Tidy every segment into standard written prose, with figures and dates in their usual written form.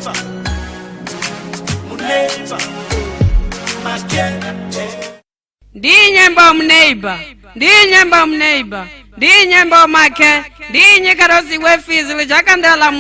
Muneiba, Muneiba, Makete. Ndi nyembo Muneiba, ndi nyembo Muneiba, ndi nyembo make, ndi nyikarosi iwe Fizi lijakandela la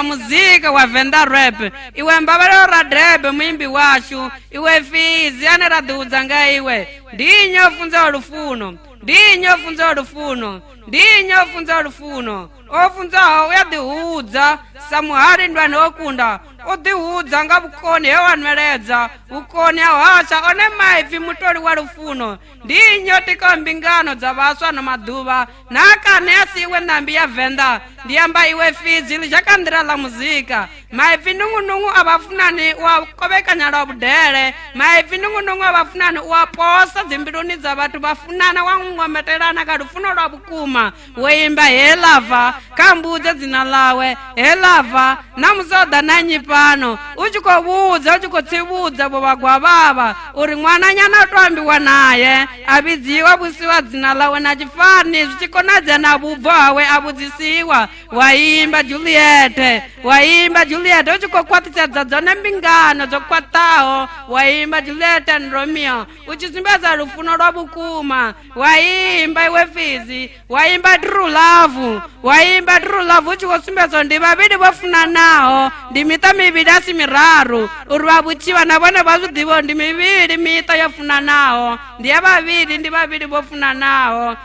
muzika wa Venda Rap. Iwe mbabalo radrebe mwimbi washu, iwe Fizi ane radudza nga iwe. Ndi nyofunza olufuno, ndi nyofunza olufuno, ndi nyofunza olufuno. Ofunza uyadiudza, samuhari ndwani okunda. Odiudza nga bukoni ewanweledza, bukoni awasha one maivi mutoli wa lufuno. Ndi nyotika mbingano za baswa na maduba, nakanesi iwe nambi ya Venda. Ndiyamba iwe Fizi lijakandela la muzika. Maivi nungu abafunani wakobeka wa budele. Maivi nungu abafunani waposa zimbiruni za batu bafunana wangometelana kadufuno la bukuma. Weimba elava, kambuze zina lawe, elava, namuzoda nanyipano. Ujuko buza, ujuko tibuza bobagwa baba. Uri mwana nyana tuambiwa naye. Abiziwa busiwa zina lawe na jifani. Uchikona zena bubawe abuzisiwa. Waimba Juliette, waimba Juliette. Ujuko kwati zazone mbingano zokwatao. Waimba Juliette and Romeo. Uchisimbaza lufuno la bukuma. Waimba iwe Fizi, waimba True Love, waimba True Love. Ujuko simbazo ndi babidi bafuna nao. Ndi mita mibidasi miraru. Urubabuchiwa na wana bazu dibo ndi mibidi mita yafuna nao. Ndi babidi bafuna nao.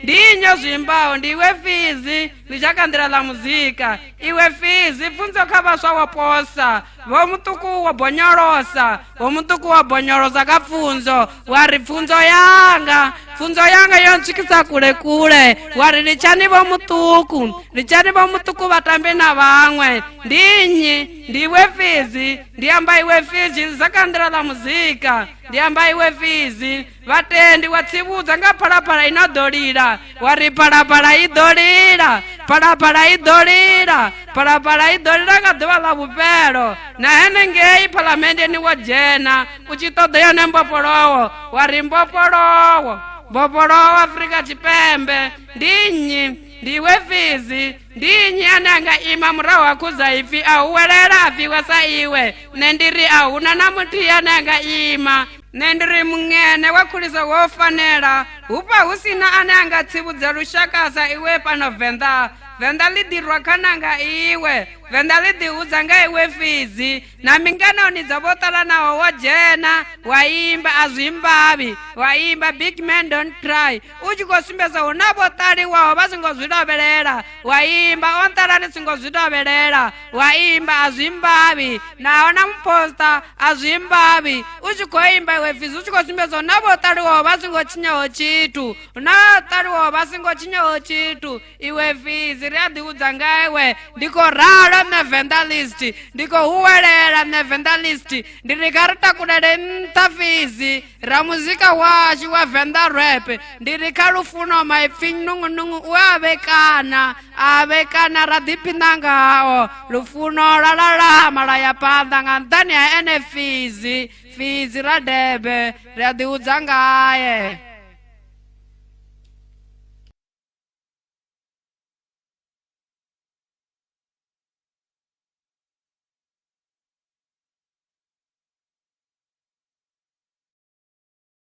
Ndinyo zimbao ndi iwe Fizi lijakandela la muzika. Iwe Fizi funzo kabaswa waposa vomutuku wa bonyorosa kafunzo wari funzo yanga yonchikisa kule wari lichani vomutuku vatambe na vamwe. Ndiwe Fizi ndiyamba iwe Fizi lijakandela la muzika. Ndiyamba iwe Fizi vatendi watsibuza nga palapala inadolira. Wari palapala idolira kaduwa la bupelo. Na hene ngei palamende ni wajena. Uchitodo yone mbopolowo. Wari mbopolowo Afrika chipembe. Ndiwe Fizi ndinyi ananga ima murawa kuzaifi au welela afiwa sa iwe. Nendiri au nanamuti ananga ima. Nendiri mungene wakulisa wofanela. Upa usina ananga tsibuza lushakasa iwe pano Venda lidirwa kananga iwe. Venda lidiuza nga iwe Fizi. Na mingano ni zabotala na wajena. Waimba azimbabi. Waimba Big Man Don't Cry. Ujuko simbeza unabotali wao basingo zudabelela. Waimba ontalani singo zudabelela. Waimba azimbabi. Na ona mposta azimbabi. Ujuko imba iwe Fizi. Ujuko simbeza unabotali wao basingo chinyo chitu. Unabotali wao basingo chinyo chitu. Iwe Fizi riadi uzangaiwe. Ndiko raro na Venda list. Ndiko huwelela na Venda list. Ndirikarita kudede nta Fizi. Ramuzika washi wa Venda Rap. Ndirikarufuno maifingu nungu uabekana. Abekana radipinanga hao. Lufuno lalala malaya pandanga. Ndani ya ene Fizi. Fizi radebe. Riadi uzangaye.